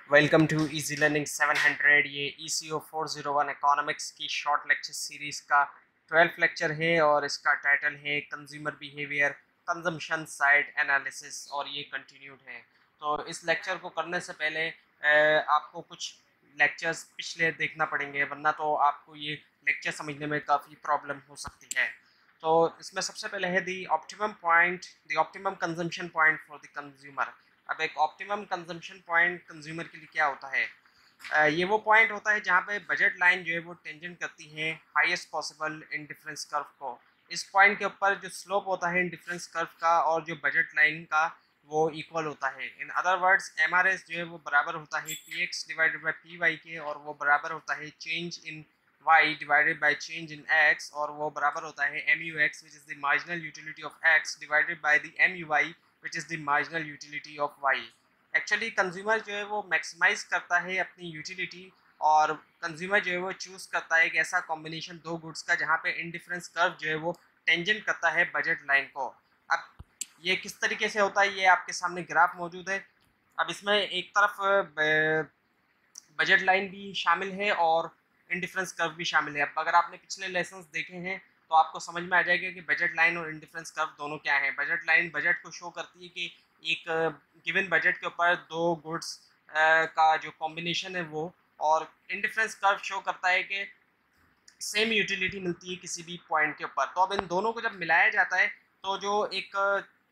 Welcome to easy learning 700। ये ECO 401 economics की short lecture series का 12th लेक्चर है और इसका टाइटल है consumer behaviour consumption side analysis और ये कंटिन्यूड है। तो इस लेक्चर को करने से पहले आपको कुछ लेक्चर्स पिछले देखना पड़ेंगे, वरना तो आपको ये लेक्चर समझने में काफ़ी प्रॉब्लम हो सकती है। तो इसमें सबसे पहले है the optimum consumption point for the consumer. अब एक ऑप्टिमम कंजम्पशन पॉइंट कंज्यूमर के लिए क्या होता है? ये वो पॉइंट होता है जहाँ पे बजट लाइन जो है वो टेंजेंट करती है हाईएस्ट पॉसिबल इंडिफरेंस कर्व को। इस पॉइंट के ऊपर जो स्लोप होता है इंडिफरेंस कर्व का और जो बजट लाइन का वो इक्वल होता है। इन अदर वर्ड्स MRS जो है वो बराबर होता है PX डिवाइडेड बाई PY के, और वो बराबर होता है change in y divided by change in x, और वो बराबर होता है MUX which is the marginal utility of x divided by the MUY which is the marginal utility of y। Actually consumer जो है वो मैक्सिमाइज करता है अपनी यूटिलिटी, और कंज्यूमर जो है वो चूज़ करता है एक ऐसा कॉम्बिनेशन दो गुड्स का जहाँ पे इंडिफरेंस कर्व जो है वो टेंजेंट करता है बजट लाइन को। अब ये किस तरीके से होता है, ये आपके सामने ग्राफ मौजूद है। अब इसमें एक तरफ बजट लाइन भी शामिल है और इंडिफरेंस कर्व भी शामिल है। अब अगर आपने पिछले लेसन्स देखे हैं तो आपको समझ में आ जाएगा कि बजट लाइन और इंडिफरेंस कर्व दोनों क्या है। बजट लाइन बजट को शो करती है कि एक गिवन बजट के ऊपर दो गुड्स का जो कॉम्बिनेशन है वो, और इंडिफरेंस कर्व शो करता है कि सेम यूटिलिटी मिलती है किसी भी पॉइंट के ऊपर। तो अब इन दोनों को जब मिलाया जाता है तो जो एक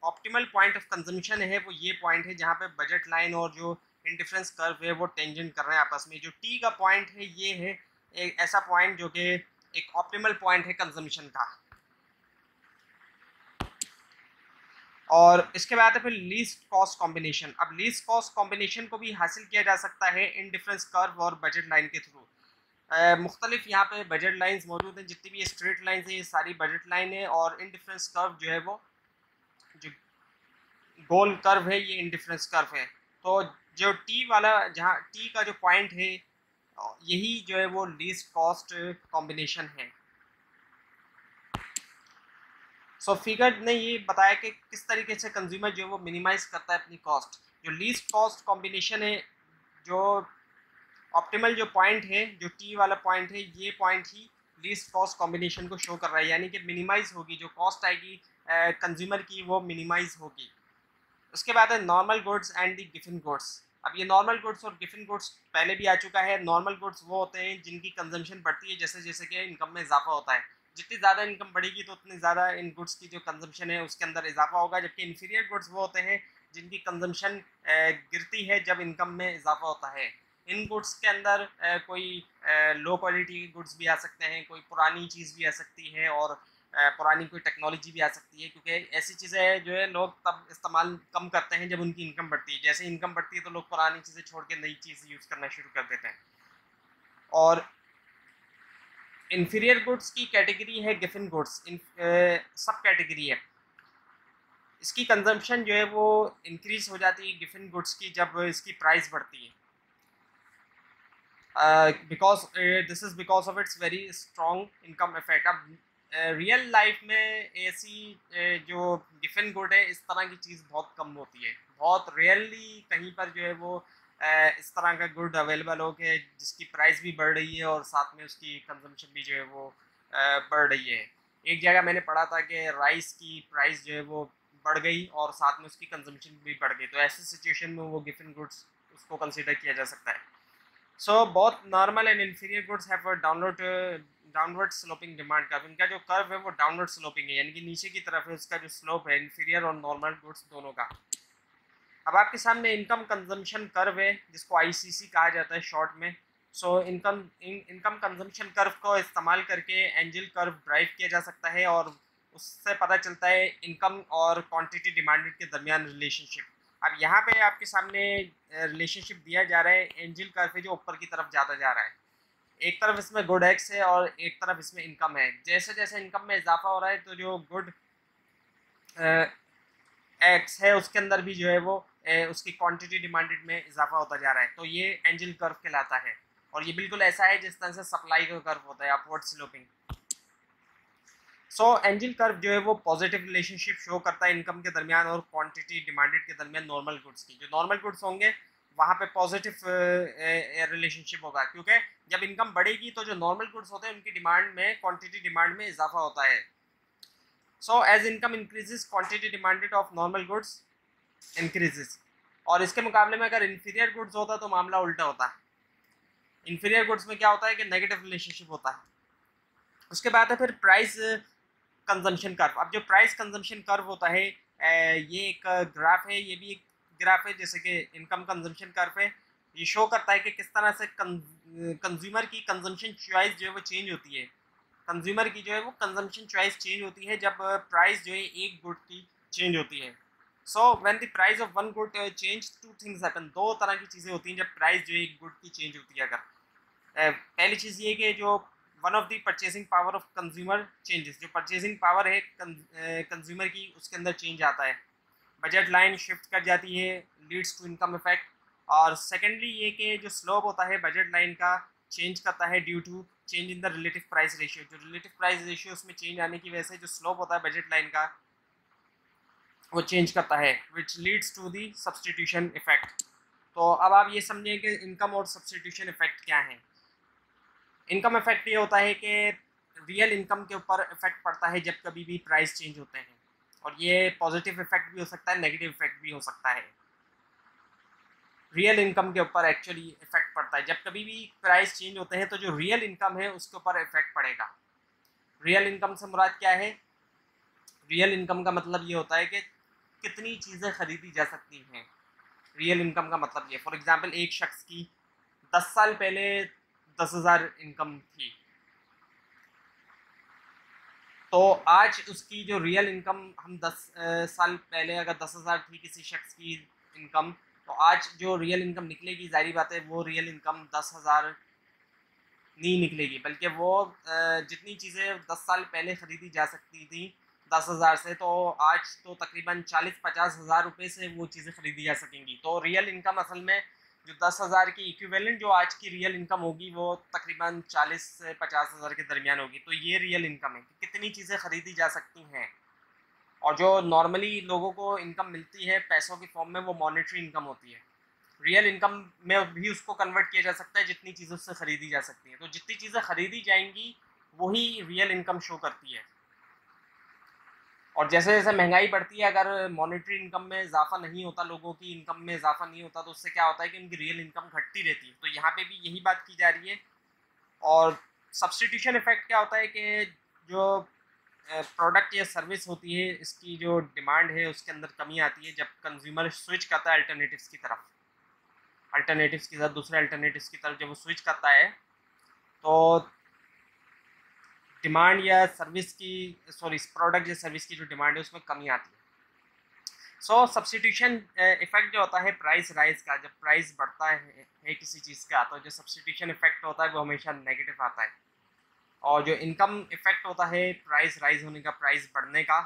ऑप्टिमल पॉइंट ऑफ कंजम्पशन है वो ये पॉइंट है जहाँ पे बजट लाइन और जो इंडिफरेंस कर्व है वो टेंजेंट कर रहे हैं आपस में। जो टी का पॉइंट है ये है एक ऐसा पॉइंट जो कि एक ऑप्टिमल पॉइंट है कंजम्पशन का। और इसके बाद है फिर लीस्ट कॉस्ट कॉम्बिनेशन। अब लीस्ट कॉस्ट कॉम्बिनेशन को भी हासिल किया जा सकता है इंडिफरेंस कर्व और बजट लाइन के थ्रू। मुख्तलिफ यहाँ पे बजट लाइंस मौजूद हैं, जितनी भी स्ट्रेट लाइंस हैं ये सारी बजट लाइन है, और इंडिफरेंस कर्व जो है वो जो गोल कर्व है ये इंडिफरेंस कर्व है। तो जो टी वाला जहाँ टी का जो पॉइंट है यही जो है वो लीस्ट कॉस्ट कॉम्बिनेशन है। सो फिगर ने ये बताया कि किस तरीके से कंज्यूमर जो है वो मिनिमाइज करता है अपनी कॉस्ट। जो लीस्ट कॉस्ट कॉम्बिनेशन है, जो ऑप्टिमल जो पॉइंट है, जो टी वाला पॉइंट है, ये पॉइंट ही लीस्ट कॉस्ट कॉम्बिनेशन को शो कर रहा है, यानी कि मिनिमाइज होगी जो कॉस्ट आएगी कंज्यूमर की वो मिनिमाइज होगी। उसके बाद है normal goods and the Giffen goods. अब ये नॉर्मल गुड्स और गिफन गुड्स पहले भी आ चुका है। नॉर्मल गुड्स वो होते हैं जिनकी कंजम्पशन बढ़ती है जैसे जैसे कि इनकम में इजाफा होता है। जितनी ज़्यादा इनकम बढ़ेगी तो उतनी ज़्यादा इन गुड्स की जो कंजम्पशन है उसके अंदर इजाफा होगा। जबकि इन्फीरियर गुड्स वो होते हैं जिनकी कंजम्पशन गिरती है जब इनकम में इजाफा होता है। इन गुड्स के अंदर कोई लो क्वालिटी के गुड्स भी आ सकते हैं, कोई पुरानी चीज़ भी आ सकती है, और पुरानी कोई टेक्नोलॉजी भी आ सकती है, क्योंकि ऐसी चीज़ें जो है लोग तब इस्तेमाल कम करते हैं जब उनकी इनकम बढ़ती है। जैसे इनकम बढ़ती है तो लोग पुरानी चीज़ें छोड़ के नई चीज़ यूज़ करना शुरू कर देते हैं। और इन्फीरियर गुड्स की कैटेगरी है गिफन गुड्स, सब कैटेगरी है। इसकी कंजम्पशन जो है वो इंक्रीज हो जाती है गिफन गुड्स की जब इसकी प्राइस बढ़ती है, because this is because of its very strong income effect. अब रियल लाइफ में ऐसी जो गिफन गुड है इस तरह की चीज़ बहुत कम होती है। बहुत रेयरली कहीं पर जो है वो इस तरह का गुड अवेलेबल हो के जिसकी प्राइस भी बढ़ रही है और साथ में उसकी कंजम्पशन भी जो है वो बढ़ रही है। एक जगह मैंने पढ़ा था कि राइस की प्राइस जो है वो बढ़ गई और साथ में उसकी कंजम्पशन भी बढ़ गई, तो ऐसी सिचुएशन में वो गिफन गुड्स उसको कंसिडर किया जा सकता है। So both normal and inferior goods have downward sloping demand curve. इनका जो कर्व है वो डाउनवर्ड स्लोपिंग है, यानी कि नीचे की तरफ है उसका जो स्लोप है इन्फीरियर और नॉर्मल गुड्स दोनों का। अब आपके सामने इनकम कंजम्पशन कर्व है जिसको ICC कहा जाता है शॉर्ट में। सो इनकम कंजम्पशन कर्व को इस्तेमाल करके एंजल कर्व ड्राइव किया जा सकता है, और उससे पता चलता है इनकम और क्वांटिटी डिमांडेड के दरमियान रिलेशनशिप। अब यहाँ पे आपके सामने रिलेशनशिप दिया जा रहा है एंजल कर्व है जो ऊपर की तरफ ज़्यादा जा रहा है। एक तरफ इसमें गुड एक्स है और एक तरफ इसमें इनकम है। जैसे जैसे इनकम में इजाफा हो रहा है तो जो गुड एक्स है उसके अंदर भी जो है वो उसकी क्वांटिटी डिमांडेड में इजाफा होता जा रहा है। तो ये एंजल कर्व कहलाता है, और ये बिल्कुल ऐसा है जिस तरह से सप्लाई का कर्व होता है अपवर्ड स्लोपिंग। सो एंजल कर्व जो है वो पॉजिटिव रिलेशनशिप शो करता है इनकम के दरमियान और क्वांटिटी डिमांडेड के दरमियान नॉर्मल गुड्स की। जो नॉर्मल गुड्स होंगे वहाँ पे पॉजिटिव रिलेशनशिप होगा, क्योंकि जब इनकम बढ़ेगी तो जो नॉर्मल गुड्स होते हैं उनकी डिमांड में, क्वांटिटी डिमांड में इजाफा होता है। So as income increases quantity demanded of normal goods increases. और इसके मुकाबले में अगर इन्फीरियर गुड्स होता तो मामला उल्टा होता है। इन्फीरियर गुड्स में क्या होता है कि नेगेटिव रिलेशनशिप होता है। उसके बाद है फिर प्राइस कंजम्पशन कर्व। अब जो प्राइस कंजम्पशन कर्व होता है ये एक ग्राफ है, ये भी एक ग्राफ है जैसे कि इनकम कंजम्पशन कर्व है। ये शो करता है कि किस तरह से कंज्यूमर की कंजम्पशन चॉइस जो है वो चेंज होती है। कंज्यूमर की जो है वो कंजम्पशन चॉइस चेंज होती है जब प्राइस जो है एक गुड की चेंज होती है। So when the price of one good change, two things happen. दो तरह की चीज़ें होती हैं जब प्राइस जो है एक गुड की चेंज होती है। अगर पहली चीज़ ये कि जो one of the purchasing power of consumer changes, जो परचेसिंग पावर है कंज्यूमर की उसके अंदर चेंज आता है, बजट लाइन शिफ्ट कर जाती है, लीड्स टू इनकम इफेक्ट। और सेकेंडली ये कि जो स्लोप होता है बजट लाइन का चेंज करता है due to change in the relative price ratio. जो रिलेटिव प्राइस रेशियो उसमें चेंज आने की वजह से जो स्लोप होता है बजट लाइन का वो चेंज करता है, which leads to the substitution effect. तो अब आप ये समझें कि इनकम और सब्सटीट्यूशन इफेक्ट क्या है। इनकम इफेक्ट ये होता है कि रियल इनकम के ऊपर इफेक्ट पड़ता है जब कभी भी प्राइस चेंज होते हैं, और ये पॉजिटिव इफेक्ट भी हो सकता है, नेगेटिव इफेक्ट भी हो सकता है। रियल इनकम के ऊपर एक्चुअली इफेक्ट पड़ता है जब कभी भी प्राइस चेंज होते हैं, तो जो रियल इनकम है उसके ऊपर इफेक्ट पड़ेगा। रियल इनकम से मुराद क्या है? रियल इनकम का मतलब ये होता है कि कितनी चीज़ें खरीदी जा सकती हैं। रियल इनकम का मतलब ये, फॉर एग्जांपल एक शख्स की 10 साल पहले 10,000 इनकम थी, तो आज उसकी जो रियल इनकम, हम 10 साल पहले अगर 10,000 थी किसी शख्स की इनकम, तो आज जो रियल इनकम निकलेगी, जाहिर बात है वो रियल इनकम 10,000 नहीं निकलेगी, बल्कि वो जितनी चीज़ें 10 साल पहले ख़रीदी जा सकती थी 10,000 से, तो आज तो तकरीबन 40-50 हज़ार रुपये से वो चीज़ें ख़रीदी जा सकेंगी। तो रियल इनकम असल में जो 10,000 की इक्विवेलेंट जो आज की रियल इनकम होगी वो तकरीबन 40 से 50 हज़ार के दरमियान होगी। तो ये रियल इनकम है कि कितनी चीज़ें ख़रीदी जा सकती हैं। और जो नॉर्मली लोगों को इनकम मिलती है पैसों की फॉर्म में, वो मॉनेटरी इनकम होती है। रियल इनकम में भी उसको कन्वर्ट किया जा सकता है जितनी चीज़ें उससे ख़रीदी जा सकती हैं। तो जितनी चीज़ें ख़रीदी जाएंगी वही रियल इनकम शो करती है। और जैसे जैसे महंगाई बढ़ती है, अगर मॉनेटरी इनकम में इजाफा नहीं होता, लोगों की इनकम में इजाफा नहीं होता, तो उससे क्या होता है कि उनकी रियल इनकम घटती रहती है। तो यहाँ पे भी यही बात की जा रही है। और सब्सटीट्यूशन इफेक्ट क्या होता है कि जो प्रोडक्ट या सर्विस होती है इसकी जो डिमांड है उसके अंदर कमी आती है जब कंज्यूमर स्विच करता है अल्टरनेटिव्स की तरफ। अल्टरनेटिव्स के साथ दूसरे अल्टरनेटिव्स की तरफ जब वो स्विच करता है, तो डिमांड या सर्विस की, सॉरी प्रोडक्ट या सर्विस की जो डिमांड है उसमें कमी आती है। सो सब्सटीट्यूशन इफेक्ट जो होता है प्राइस राइज का, जब प्राइस बढ़ता है किसी चीज़ का, तो जो सब्सटीट्यूशन इफेक्ट होता है वो हमेशा नेगेटिव आता है। और जो इनकम इफेक्ट होता है प्राइस राइज होने का, प्राइस बढ़ने का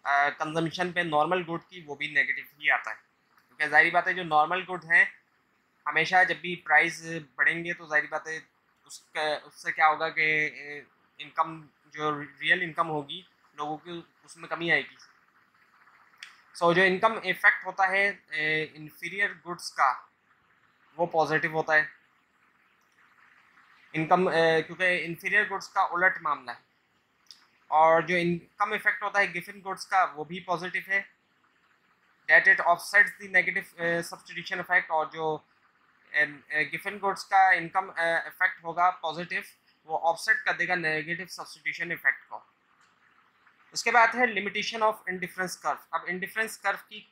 कंजम्पशन पे नॉर्मल गुड की, वो भी नेगेटिव ही आता है। क्योंकि जाहिर बात है जो नॉर्मल गुड हैं हमेशा जब भी प्राइस बढ़ेंगे तो जाहिर बात है उससे क्या होगा कि इनकम, जो रियल इनकम होगी लोगों की, उसमें कमी आएगी। सो जो इनकम इफेक्ट होता है इन्फीरियर गुड्स का, वो पॉजिटिव होता है। इनकम क्योंकि इन्फीरियर गुड्स का उलट मामला है। और जो इनकम इफेक्ट होता है गिवन गुड्स का, वो भी पॉजिटिव है, that it offsets the negative substitution effect. और जो गिवन गुड्स का इनकम इफेक्ट होगा पॉजिटिव, वो ऑफसेट कर देगा नेगेटिव सब्सटीट्यूशन इफेक्ट को। उसके बाद है लिमिटेशन ऑफ इंडिफरेंस कर्व। अब इंडिफरेंस कर्व की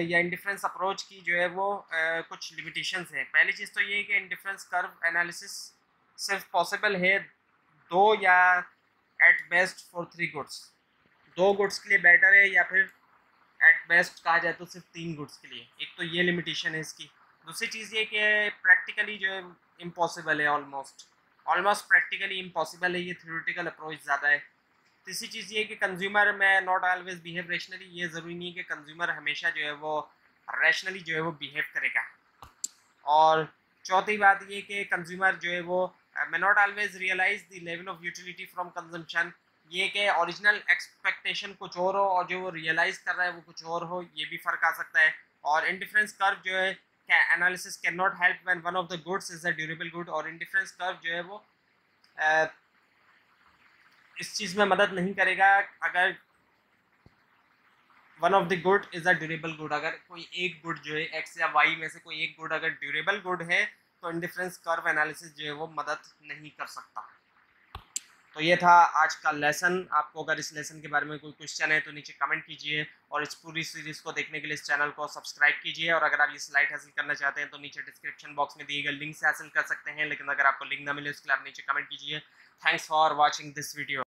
या इंडिफरेंस अप्रोच की जो है वो कुछ लिमिटेशंस हैं। पहली चीज़ तो ये है कि इंडिफरेंस कर्व एनालिसिस सिर्फ पॉसिबल है दो या at best for 3 goods. 2 goods के लिए बेटर है, या फिर एट बेस्ट कहा जाए तो सिर्फ 3 गुड्स के लिए। एक तो ये लिमिटेशन है इसकी। दूसरी चीज़ ये कि प्रैक्टिकली जो है इम्पॉसिबल है, ऑलमोस्ट प्रैक्टिकली इम्पॉसिबल है, ये थ्योरेटिकल अप्रोच ज़्यादा है। तीसरी चीज़ ये कि कंज्यूमर में नॉट ऑलवेज बिहेव रैशनली। ये ज़रूरी नहीं है कि कंज्यूमर हमेशा जो है वो रैशनली जो है वो बिहेव करेगा। और चौथी बात ये कि कंज्यूमर जो है वो may not always realize the level of utility from consumption। ये कि ओरिजिनल एक्सपेक्टेशन कुछ और हो और जो वो रियलाइज़ कर रहा है वो कुछ और हो, ये भी फ़र्क आ सकता है। और इंडिफरेंस कर्व जो है analysis can not help when one of the goods is a durable good, और इंडिफरेंस कर्व जो है वो इस चीज़ में मदद नहीं करेगा अगर one of the good is a durable good. अगर कोई एक गुड जो है एक्स या वाई में से कोई एक गुड अगर ड्यूरेबल गुड है तो इंडिफरेंस कर्व एनालिसिस जो है वो मदद नहीं कर सकता। तो ये था आज का लेसन। आपको अगर इस लेसन के बारे में कोई क्वेश्चन है तो नीचे कमेंट कीजिए, और इस पूरी सीरीज को देखने के लिए इस चैनल को सब्सक्राइब कीजिए। और अगर आप ये स्लाइड हासिल करना चाहते हैं तो नीचे डिस्क्रिप्शन बॉक्स में दिए गए लिंक से हासिल कर सकते हैं, लेकिन अगर आपको लिंक ना मिले उसके लिए आप नीचे कमेंट कीजिए। Thanks for watching this video.